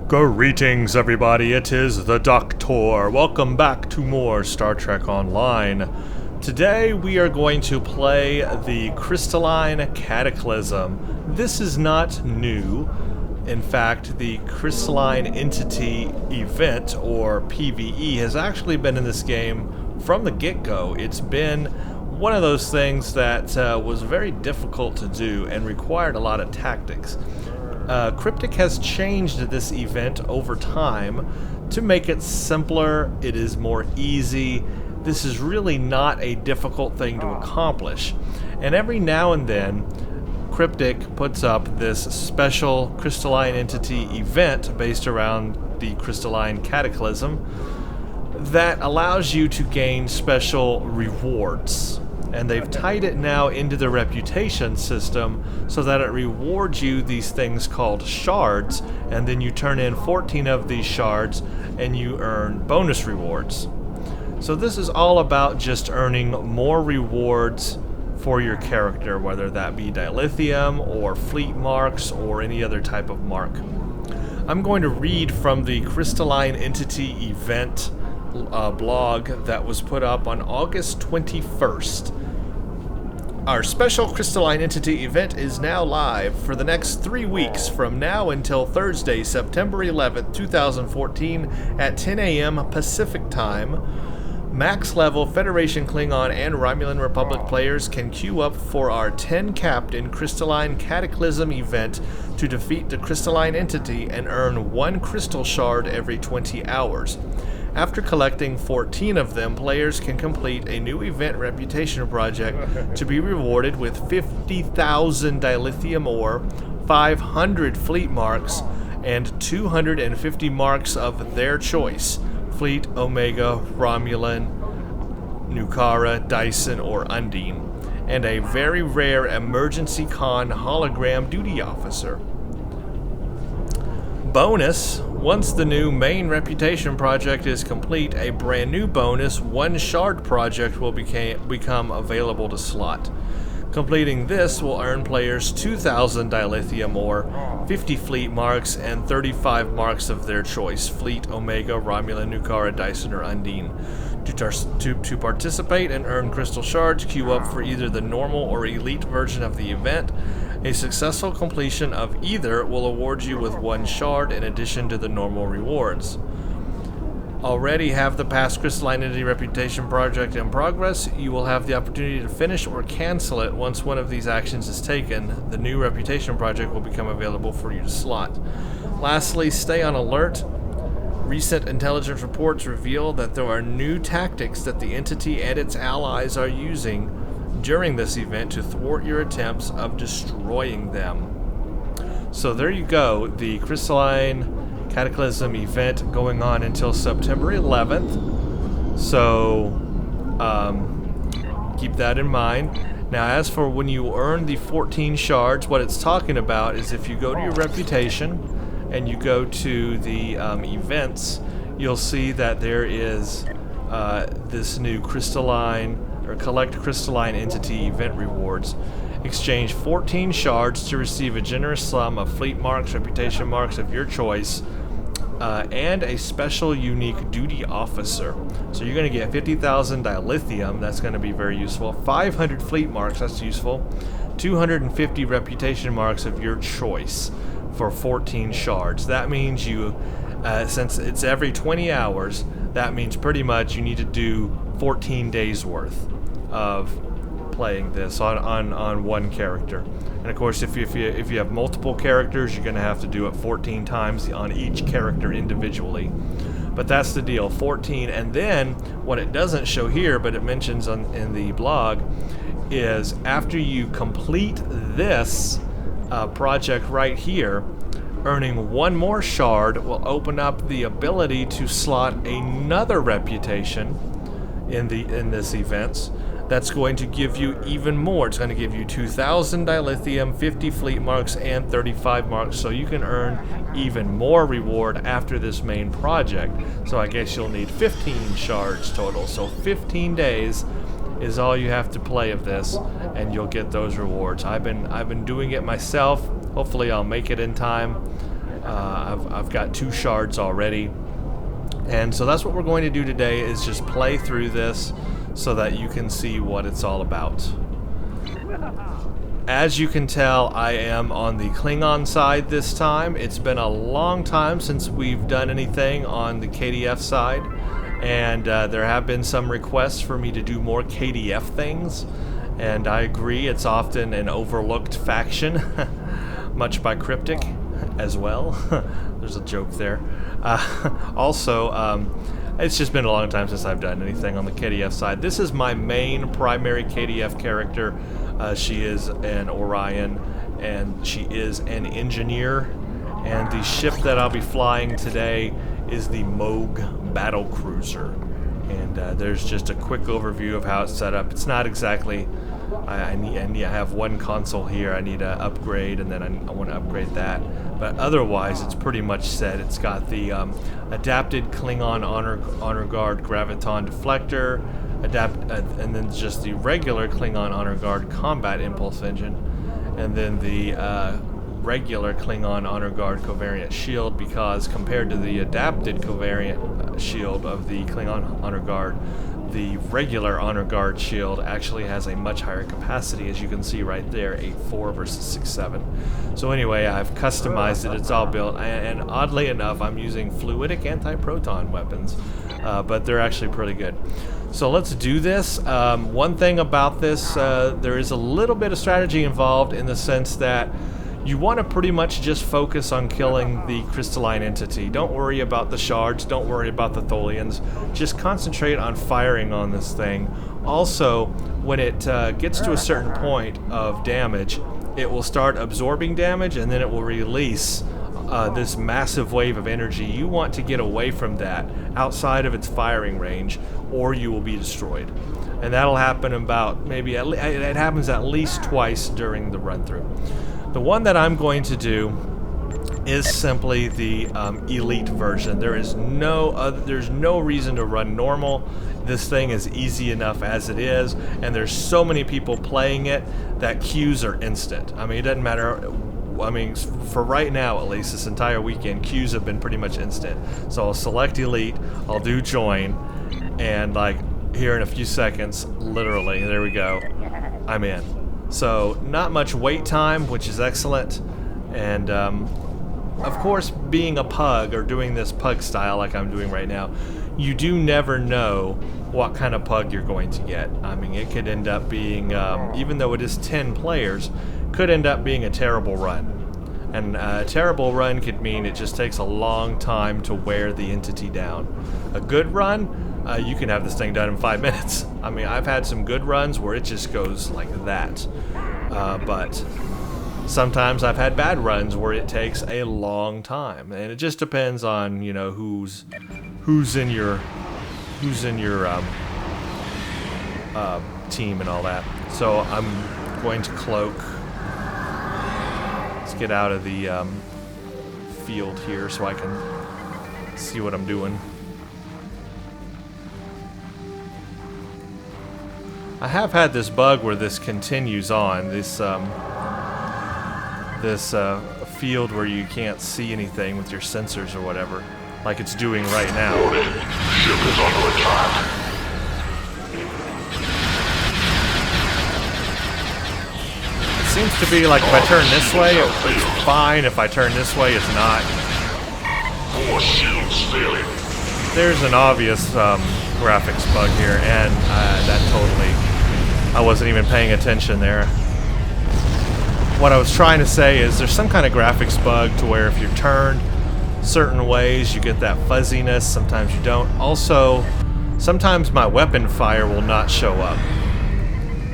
Greetings, everybody. It is the Doctor. Welcome back to more Star Trek Online. Today we are going to play the Crystalline Cataclysm. This is not new. In fact, the Crystalline Entity Event, or PvE, has actually been in this game from the get-go. It's been one of those things that was very difficult to do and required a lot of tactics. Cryptic has changed this event over time to make it simpler. It is more easy. This is really not a difficult thing to accomplish. And every now and then, Cryptic puts up this special Crystalline Entity event based around the Crystalline Cataclysm that allows you to gain special rewards. And they've tied it now into the reputation system so that it rewards you these things called shards, and then you turn in 14 of these shards and you earn bonus rewards. So this is all about just earning more rewards for your character, whether that be dilithium or fleet marks or any other type of mark. I'm going to read from the Crystalline Entity Event blog that was put up on August 21st. Our special Crystalline Entity event is now live for the next 3 weeks from now until Thursday, September 11th, 2014 at 10 a.m. Pacific Time. Max level Federation Klingon and Romulan Republic players can queue up for our 10-captain Crystalline Cataclysm event to defeat the Crystalline Entity and earn 1 crystal shard every 20 hours. After collecting 14 of them, players can complete a new event reputation project to be rewarded with 50,000 dilithium ore, 500 fleet marks, and 250 marks of their choice: Fleet, Omega, Romulan, Nukara, Dyson, or Undine, and a very rare emergency con hologram duty officer. Bonus: once the new main reputation project is complete, a brand new bonus 1 shard project will become available to slot. Completing this will earn players 2,000 dilithium ore, 50 fleet marks, and 35 marks of their choice: Fleet, Omega, Romulan, Nukara, Dyson, or Undine. To participate and earn crystal shards, queue up for either the normal or elite version of the event. A successful completion of either will award you with 1 shard in addition to the normal rewards. Already have the past Crystalline Entity Reputation project in progress, you will have the opportunity to finish or cancel it once one of these actions is taken. The new reputation project will become available for you to slot. Lastly, stay on alert. Recent intelligence reports reveal that there are new tactics that the entity and its allies are using during this event to thwart your attempts of destroying them. So there you go, the Crystalline Cataclysm event going on until September 11th. So keep that in mind. Now, as for when you earn the 14 shards, what it's talking about is if you go to your reputation and you go to the events, you'll see that there is this new Crystalline or collect Crystalline Entity event rewards. Exchange 14 shards to receive a generous sum of fleet marks, reputation marks of your choice, and a special unique duty officer. So you're going to get 50,000 dilithium, that's going to be very useful, 500 fleet marks, that's useful, 250 reputation marks of your choice for 14 shards. That means you, since it's every 20 hours, that means pretty much you need to do 14 days worth of playing this on one character. And of course, if you have multiple characters, you're going to have to do it 14 times on each character individually. But that's the deal, 14. And then what it doesn't show here, but it mentions in the blog, is after you complete this project right here, earning 1 more shard will open up the ability to slot another reputation in this event. That's going to give you even more. It's going to give you 2,000 dilithium, 50 fleet marks, and 35 marks, so you can earn even more reward after this main project. So I guess you'll need 15 shards total. So 15 days is all you have to play of this, and you'll get those rewards. I've been doing it myself. Hopefully I'll make it in time. I've got 2 shards already. And so that's what we're going to do today, is just play through this so that you can see what it's all about. As you can tell, I am on the Klingon side this time. It's been a long time since we've done anything on the KDF side, and there have been some requests for me to do more KDF things, and I agree, it's often an overlooked faction, much by Cryptic as well. There's a joke there. Also, it's just been a long time since I've done anything on the KDF side. This is my main primary KDF character. She is an Orion, and she is an engineer. And the ship that I'll be flying today is the Moog Battle Cruiser. And there's just a quick overview of how it's set up. It's not exactly... I have 1 console here I need to upgrade, and then I want to upgrade that. But otherwise, it's pretty much set. It's got the adapted Klingon Honor Guard Graviton Deflector, and then just the regular Klingon Honor Guard Combat Impulse Engine, and then the regular Klingon Honor Guard Covariant Shield, because compared to the adapted Covariant Shield of the Klingon Honor Guard, the regular Honor Guard shield actually has a much higher capacity, as you can see right there, 8.4 versus 6.7. So anyway, I've customized it, it's all built, and oddly enough, I'm using fluidic anti-proton weapons, but they're actually pretty good. So let's do this. One thing about this, there is a little bit of strategy involved, in the sense that you want to pretty much just focus on killing the crystalline entity. Don't worry about the shards, don't worry about the Tholians. Just concentrate on firing on this thing. Also, when it gets to a certain point of damage, it will start absorbing damage, and then it will release this massive wave of energy. You want to get away from that, outside of its firing range, or you will be destroyed. And that'll happen about, maybe, it happens at least twice during the run-through. The one that I'm going to do is simply the elite version. There's no reason to run normal. This thing is easy enough as it is, and there's so many people playing it that queues are instant. I mean, it doesn't matter. I mean, for right now at least, this entire weekend, queues have been pretty much instant. So I'll select elite, I'll do join, and like here in a few seconds, literally, there we go, I'm in. So not much wait time, which is excellent, and of course, being a pug, or doing this pug style like I'm doing right now, you do never know what kind of pug you're going to get. I mean, it could end up being, even though it is 10 players, could end up being a terrible run. And a terrible run could mean it just takes a long time to wear the entity down. A good run, you can have this thing done in 5 minutes. I mean, I've had some good runs where it just goes like that. But sometimes I've had bad runs where it takes a long time, and it just depends on, you know, who's in your team and all that. So I'm going to cloak. Let's get out of the field here so I can see what I'm doing. I have had this bug where this continues on, this field where you can't see anything with your sensors or whatever, like it's doing right now. Ship is under attack. It seems to be like if I turn this way, it's fine. If I turn this way, it's not. More shields failing. There's an obvious graphics bug here, and that totally... I wasn't even paying attention there. What I was trying to say is there's some kind of graphics bug to where if you're turned certain ways, you get that fuzziness. Sometimes you don't. Also, sometimes my weapon fire will not show up.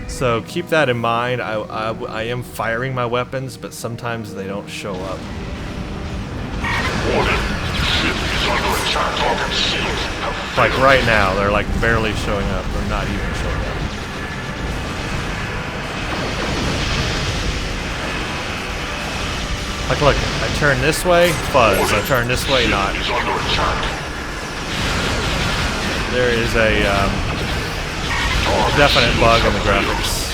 So keep that in mind. I am firing my weapons, but sometimes they don't show up. Warning. Ship is under attack. Target shields have failed. Like right now, they're like barely showing up, or not even showing up. Like, look, I turn this way, fuzz. I turn this way, not. Ship is under attack. There is a definite bug in the graphics.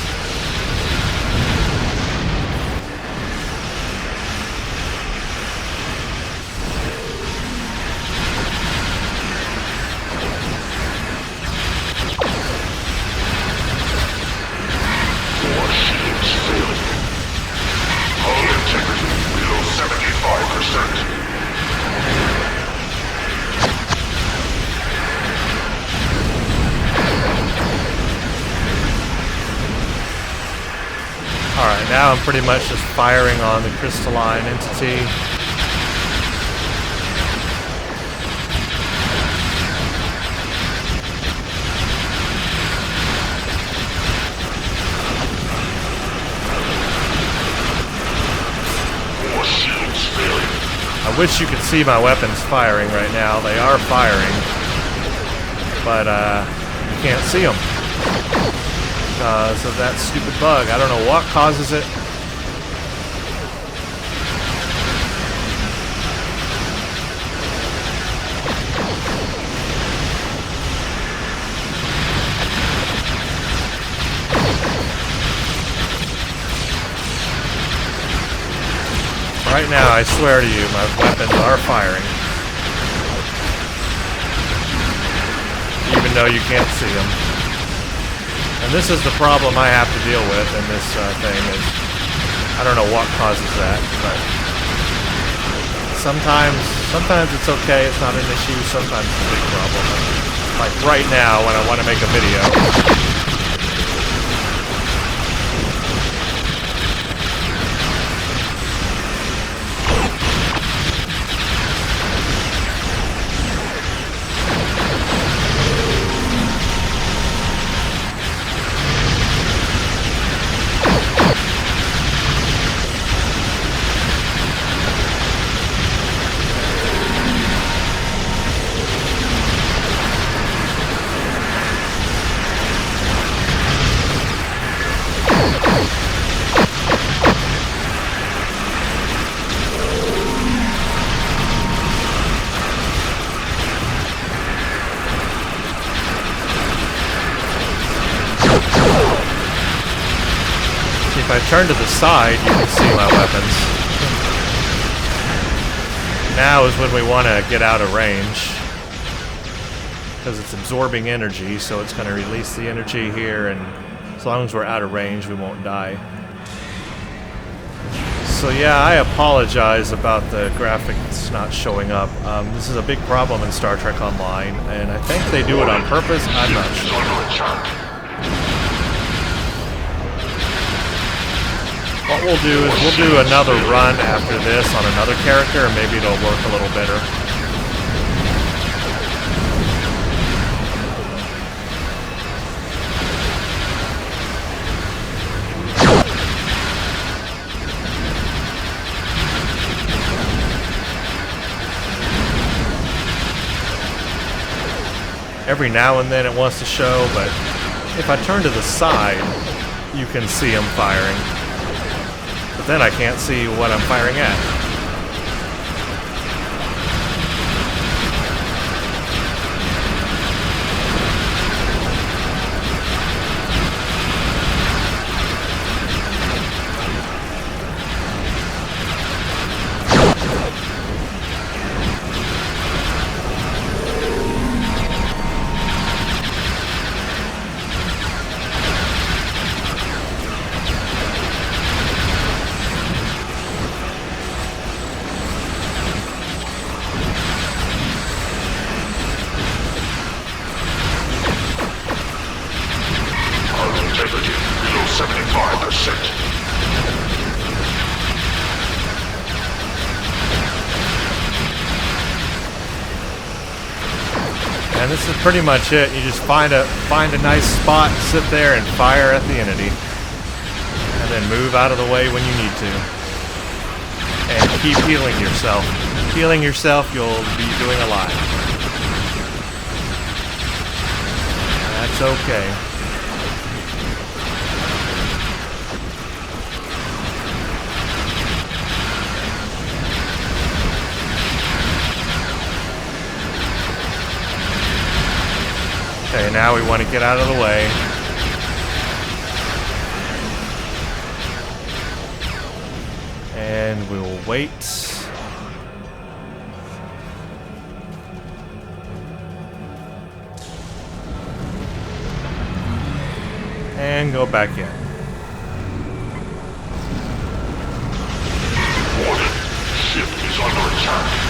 now I'm pretty much just firing on the Crystalline Entity. I wish you could see my weapons firing right now. They are firing, but you can't see them because of that stupid bug. I don't know what causes it. Right now, I swear to you, my weapons are firing. Even though you can't see them. And this is the problem I have to deal with in this thing is, I don't know what causes that, but sometimes it's okay, it's not an issue, sometimes it's a big problem. Like right now when I want to make a video. If I turn to the side, you can see my weapons. Now is when we want to get out of range. Because it's absorbing energy, so it's going to release the energy here, and as long as we're out of range, we won't die. So yeah, I apologize about the graphics not showing up. This is a big problem in Star Trek Online, and I think they do it on purpose. I'm not sure. What we'll do is we'll do another run after this on another character, and maybe it'll work a little better. Every now and then it wants to show, but if I turn to the side, you can see them firing. But then I can't see what I'm firing at. And this is pretty much it. You just find a nice spot, sit there and fire at the entity. And then move out of the way when you need to. And keep healing yourself. Healing yourself, you'll be doing a lot. That's okay. Okay, now we want to get out of the way. And we'll wait. And go back in. Warning. Ship is under attack.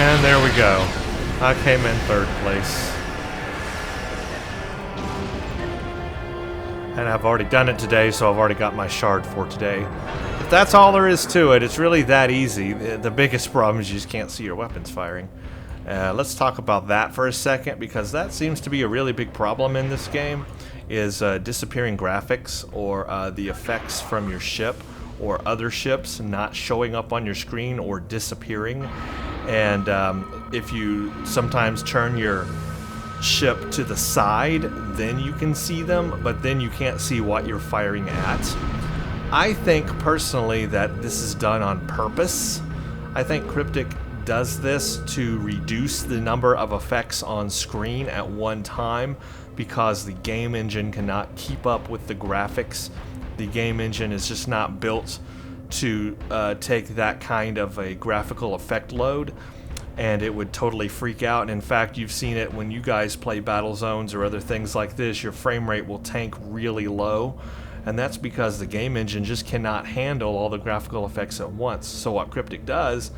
And there we go. I came in 3rd place. And I've already done it today, so I've already got my shard for today. If that's all there is to it, it's really that easy. The biggest problem is you just can't see your weapons firing. Let's talk about that for a second, because that seems to be a really big problem in this game, is disappearing graphics or the effects from your ship or other ships not showing up on your screen or disappearing. And if you sometimes turn your ship to the side, then you can see them, but then you can't see what you're firing at. I think personally that this is done on purpose. I think Cryptic does this to reduce the number of effects on screen at one time, because the game engine cannot keep up with the graphics. The game engine is just not built to take that kind of a graphical effect load, and it would totally freak out. And in fact, you've seen it when you guys play Battle Zones or other things like this. Your frame rate will tank really low, and that's because the game engine just cannot handle all the graphical effects at once. So what Cryptic does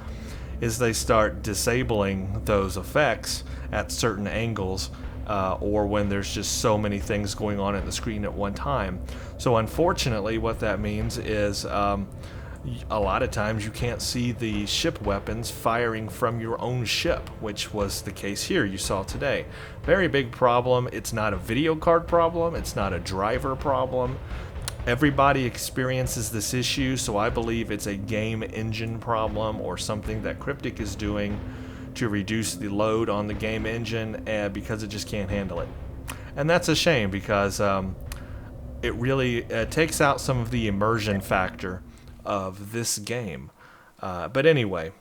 is they start disabling those effects at certain angles, or when there's just so many things going on at the screen at one time. So unfortunately, what that means is a lot of times you can't see the ship weapons firing from your own ship, which was the case here you saw today. Very big problem. It's not a video card problem. It's not a driver problem. Everybody experiences this issue, so I believe it's a game engine problem or something that Cryptic is doing to reduce the load on the game engine, because it just can't handle it. And that's a shame, because it really takes out some of the immersion factor of this game. But anyway,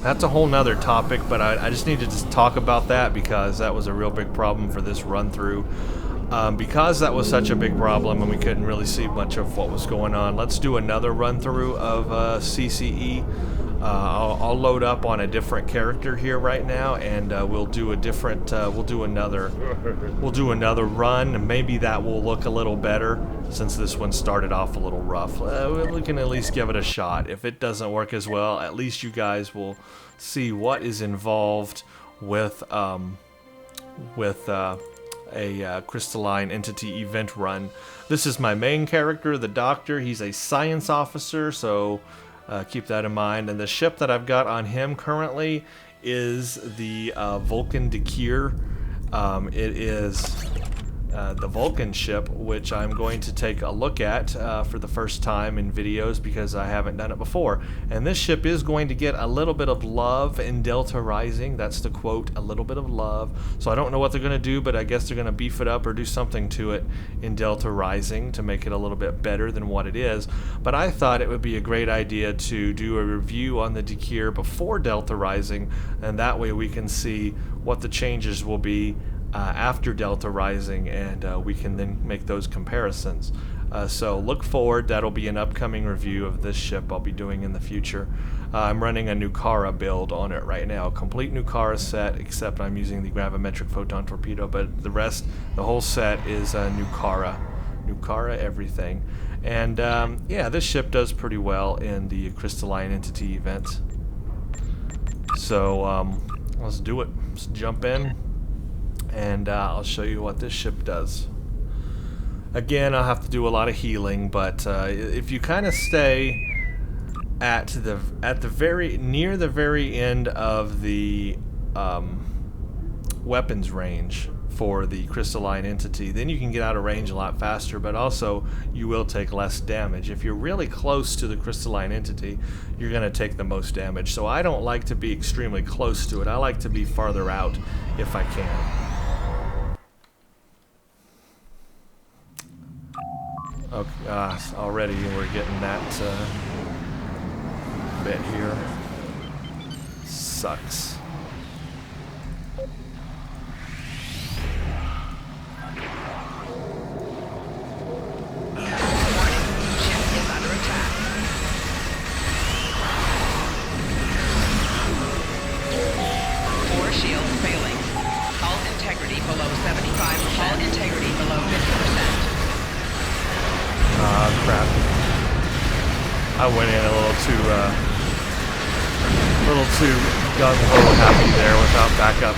that's a whole nother topic, but I just need to just talk about that because that was a real big problem for this run through. Because that was such a big problem and we couldn't really see much of what was going on, let's do another run through of CCE. I'll load up on a different character here right now, and we'll do a different we'll do another run, and maybe that will look a little better since this one started off a little rough. We can at least give it a shot. If it doesn't work as well, at least you guys will see what is involved with a Crystalline Entity Event run. This is my main character, the Doctor. He's a science officer, so keep that in mind. And the ship that I've got on him currently is the Vulcan Dekir. It is the Vulcan ship, which I'm going to take a look at for the first time in videos because I haven't done it before. And this ship is going to get a little bit of love in Delta Rising. That's the quote, a little bit of love. So I don't know what they're going to do, but I guess they're going to beef it up or do something to it in Delta Rising to make it a little bit better than what it is. But I thought it would be a great idea to do a review on the Dekir before Delta Rising, and that way we can see what the changes will be after Delta Rising, and we can then make those comparisons. So look forward, that'll be an upcoming review of this ship I'll be doing in the future. I'm running a Nukara build on it right now, a complete Nukara set, except I'm using the gravimetric photon torpedo, but the rest, the whole set is Nukara everything. And yeah, this ship does pretty well in the Crystalline Entity Event. So let's do it. Let's jump in, and I'll show you what this ship does. Again, I'll have to do a lot of healing, but if you kind of stay at the near the very end of the weapons range for the Crystalline Entity, then you can get out of range a lot faster, but also you will take less damage. If you're really close to the Crystalline Entity, you're going to take the most damage. So I don't like to be extremely close to it. I like to be farther out if I can. Okay, already we're getting that bit here. Sucks. I went in a little too gung-ho happy there without backup.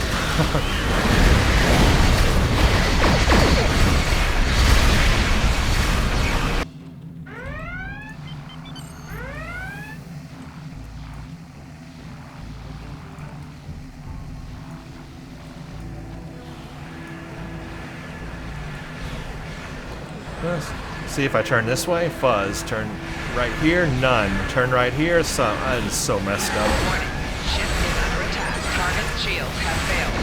Let's see if I turn this way. Fuzz. Turn right here. None. Turn right here. Some. It's so messed up. Warning. Ship is under attack. Target's shields have failed.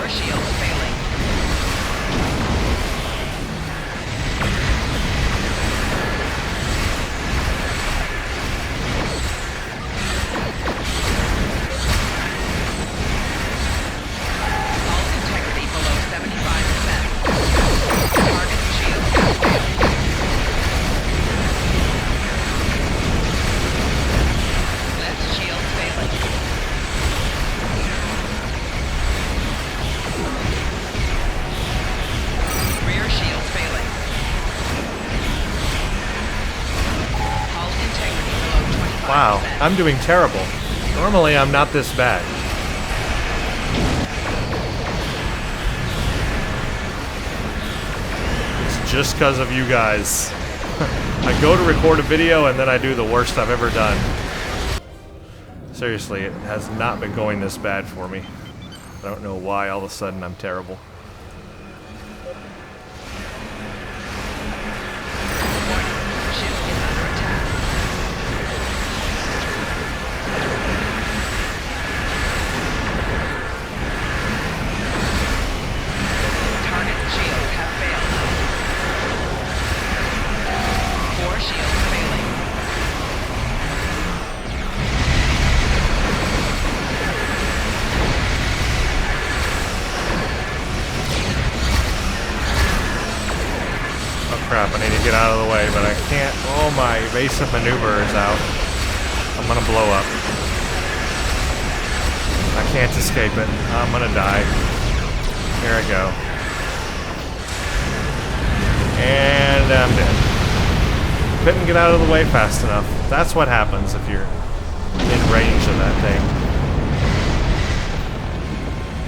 Shields failing. Hull integrity below 75%. Target shields have failed. Left shield failing. Rear shields failing. Hull integrity below 25%. Wow, I'm doing terrible. Normally I'm not this bad. It's just because of you guys. I go to record a video and then I do the worst I've ever done. Seriously, it has not been going this bad for me. I don't know why all of a sudden I'm terrible. Ship is under attack. Target shields have failed. 4 shields failing. Oh crap, I need to get out of the way, but I can't. Oh, my evasive maneuver is out. I'm gonna blow up. I can't escape it. I'm gonna die. Here I go. And I'm dead. Couldn't get out of the way fast enough. That's what happens if you're in range of that thing.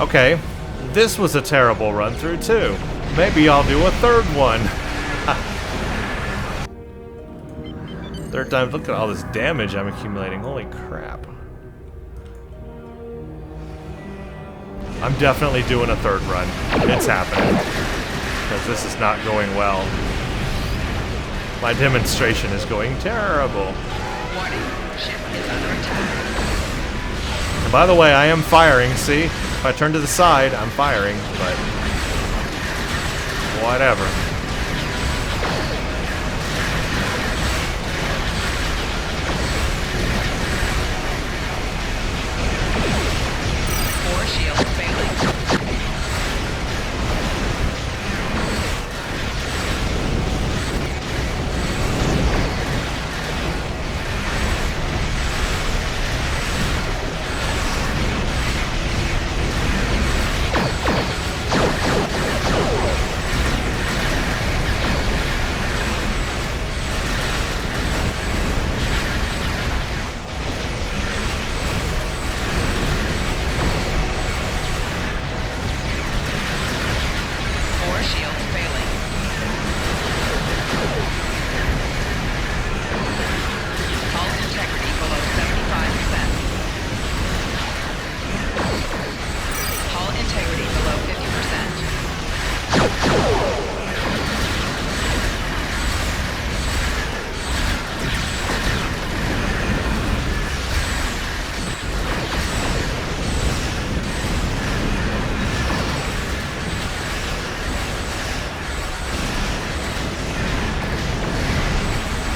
Okay, this was a terrible run through too. Maybe I'll do a third one. Third time. Look at all this damage I'm accumulating. Holy crap. I'm definitely doing a third run. It's happening. Because this is not going well. My demonstration is going terrible. Warning. Ship is under attack. And by the way, I am firing, see? If I turn to the side, I'm firing, but... whatever. Shields failing.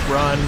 Run.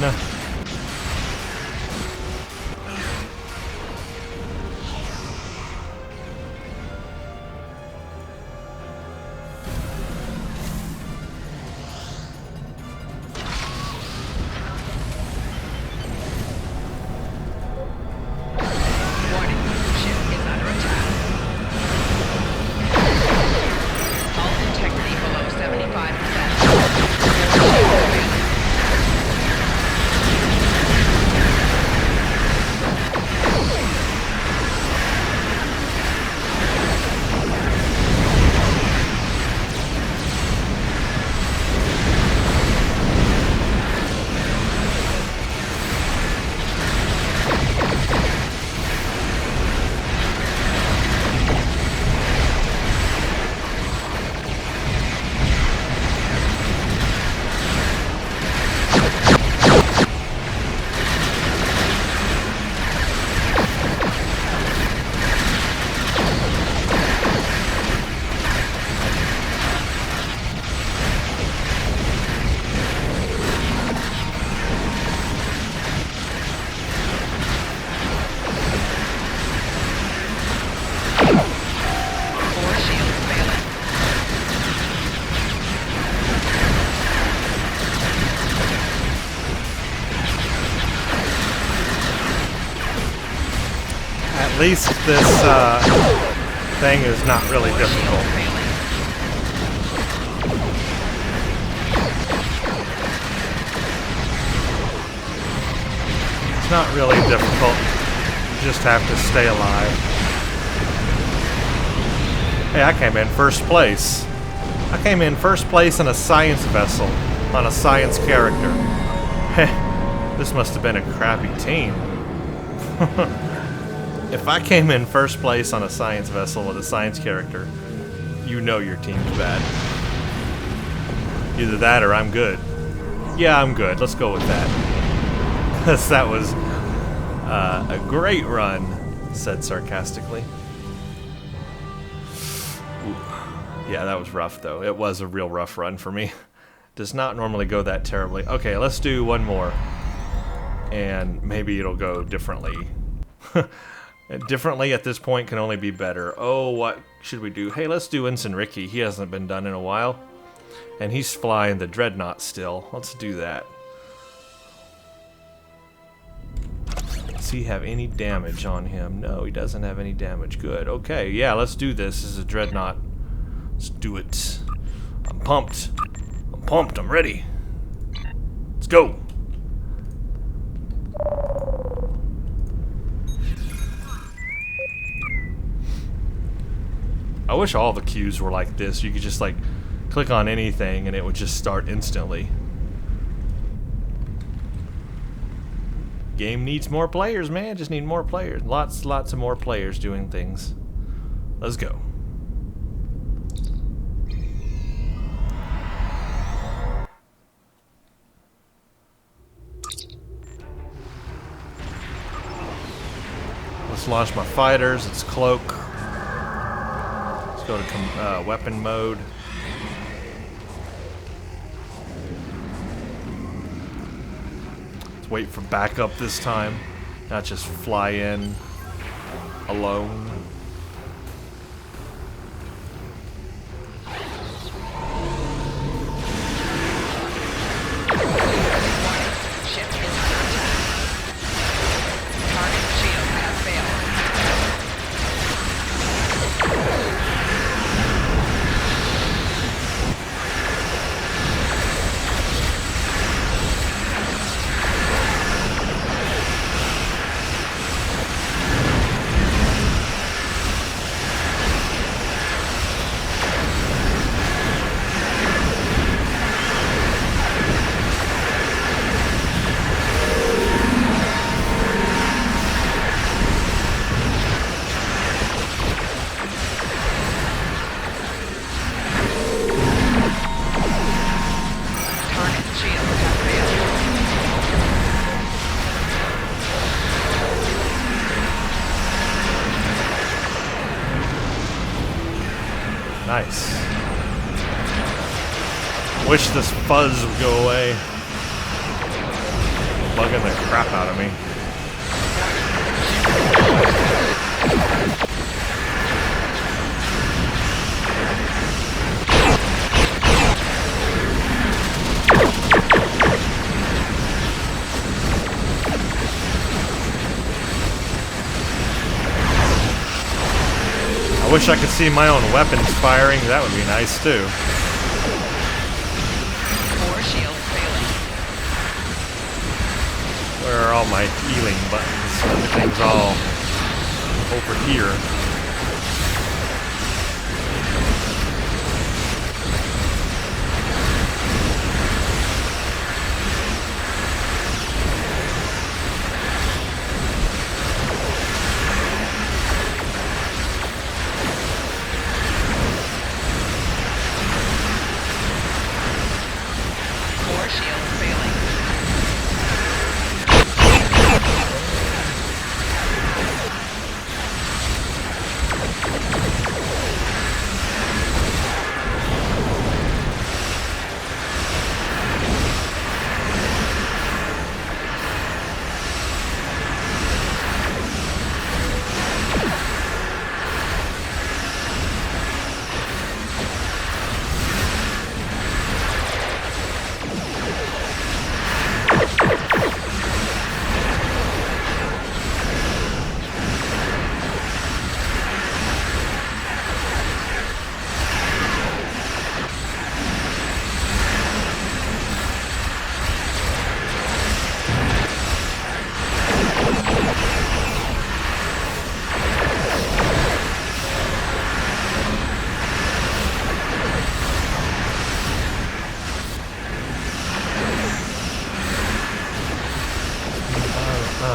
At least this thing is not really difficult. It's not really difficult. You just have to stay alive. Hey, I came in first place. I came in first place in a science vessel on a science character. Heh, this must have been a crappy team. If I came in first place on a science vessel with a science character, you know your team's bad. Either that or I'm good. Yeah, I'm good. Let's go with that. That was a great run, said sarcastically. Ooh. Yeah, that was rough, though. It was a real rough run for me. Does not normally go that terribly. Okay, let's do one more. And maybe it'll go differently. Differently at this point can only be better. Oh, what should we do? Hey, let's do Ensign Ricky. He hasn't been done in a while. And he's flying the Dreadnought still. Let's do that. Does he have any damage on him? No, he doesn't have any damage. Good. Okay, yeah, let's do this. This is a Dreadnought. Let's do it. I'm pumped. I'm pumped. I'm ready. Let's go. I wish all the queues were like this. You could just like click on anything and it would just start instantly. Game needs more players, man. Just need more players. Lots of more players doing things. Let's go. Let's launch my fighters. It's cloak. Let's go to weapon mode. Let's wait for backup this time. Not just fly in alone. Nice. Wish this fuzz would go away. Bugging the crap out of me. I wish I could see my own weapons firing. That would be nice too. Core shield failing. Where are all my healing buttons? Everything's all over here.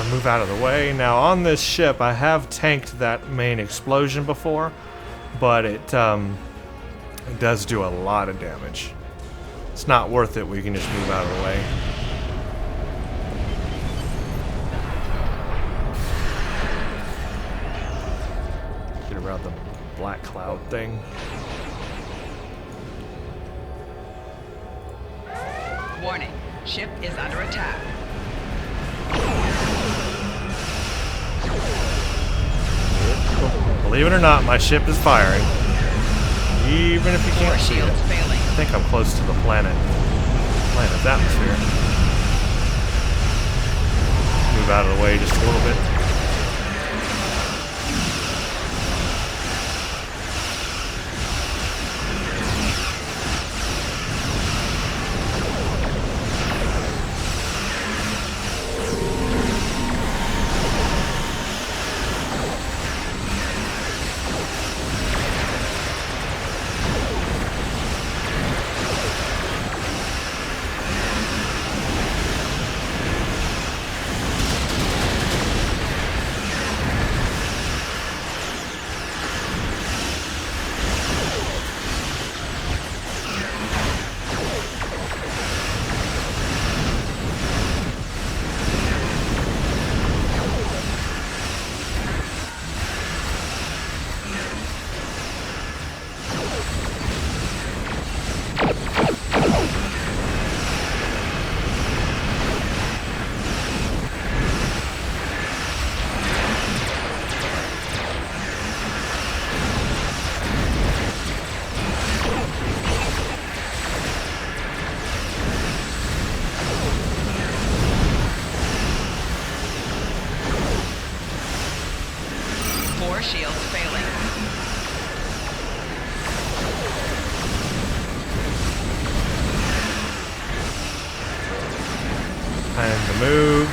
Move out of the way. Now on this ship, I have tanked that main explosion before, but it does do a lot of damage. It's not worth it. We can just move out of the way. Get around the black cloud thing. Warning. Ship is under attack. Believe it or not, my ship is firing. Even if you Core can't see it. shields failing. I think I'm close to the planet's atmosphere. Move out of the way just a little bit. Core shields failing. Time to move.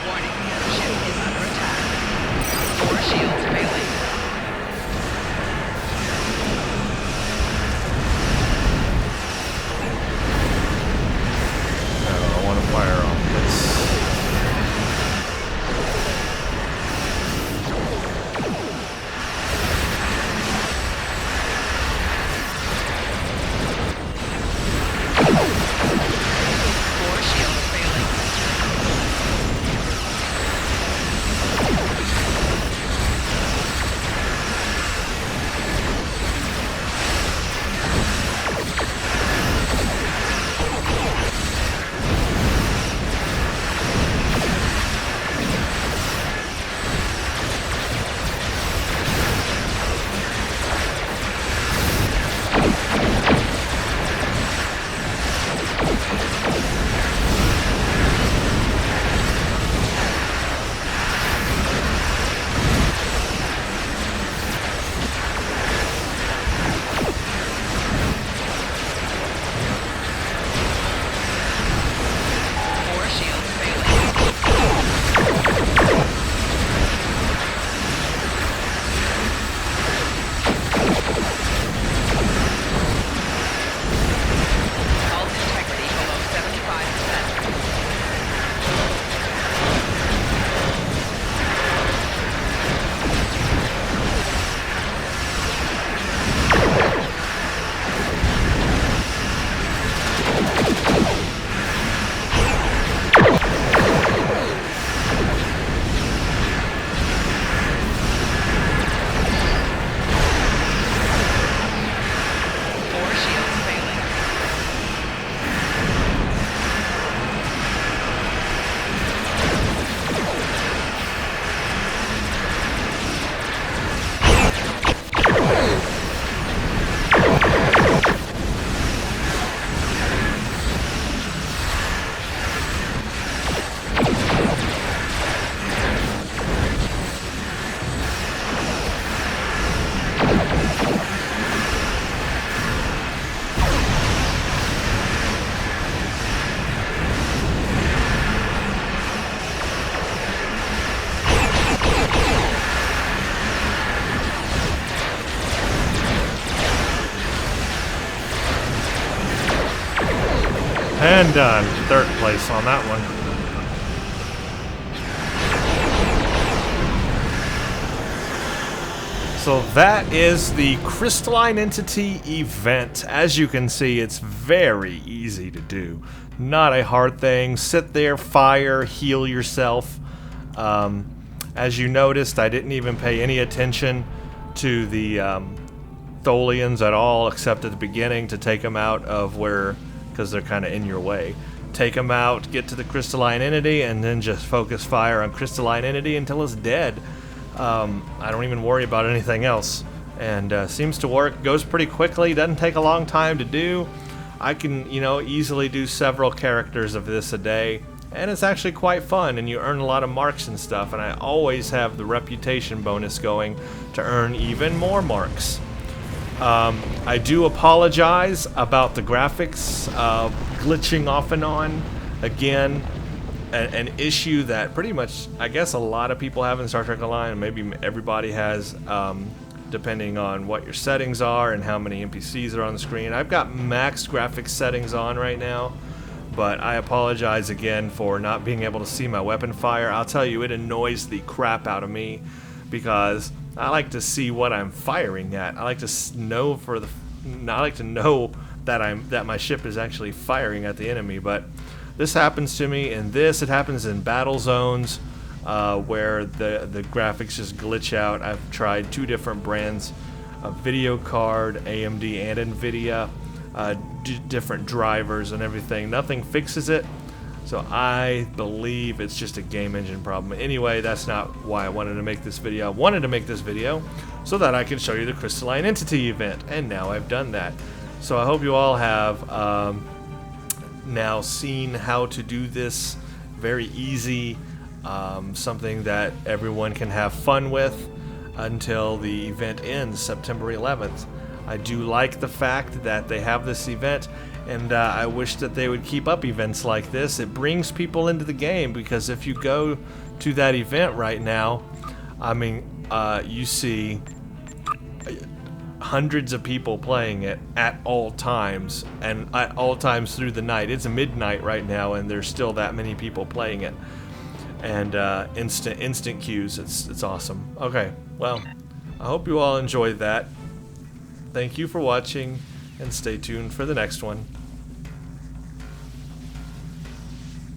Warning. Ship is under attack. Core shields failing. And done. Third place on that one. So that is the Crystalline Entity Event. As you can see, it's very easy to do. Not a hard thing. Sit there, fire, heal yourself. As you noticed, I didn't even pay any attention to the Tholians at all, except at the beginning to take them out of where, because they're kind of in your way. Take them out, get to the Crystalline Entity, and then just focus fire on Crystalline Entity until it's dead. I don't even worry about anything else, and seems to work. Goes pretty quickly, doesn't take a long time to do. I can, easily do several characters of this a day, and it's actually quite fun, and you earn a lot of marks and stuff, and I always have the reputation bonus going to earn even more marks. I do apologize about the graphics glitching off and on. Again, an issue that pretty much, I guess, a lot of people have in Star Trek Online, and maybe everybody has, depending on what your settings are and how many NPCs are on the screen. I've got max graphics settings on right now, but I apologize again for not being able to see my weapon fire. I'll tell you, it annoys the crap out of me because I like to see what I'm firing at. I like to know that my ship is actually firing at the enemy, but this happens to me in this. It happens in battle zones where the graphics just glitch out. I've tried 2 different brands of video card, AMD and NVIDIA, different drivers and everything. Nothing fixes it, so I believe it's just a game engine problem. Anyway, that's not why I wanted to make this video. I wanted to make this video so that I could show you the Crystalline Entity Event, and now I've done that. So I hope you all have now seen how to do this. Very easy, something that everyone can have fun with until the event ends September 11th. I do like the fact that they have this event, and I wish that they would keep up events like this. It brings people into the game, because if you go to that event right now, I mean, you see hundreds of people playing it at all times, and at all times through the night. It's midnight right now, and there's still that many people playing it, and instant queues. It's awesome. Okay, well, I hope you all enjoyed that. Thank you for watching, and stay tuned for the next one.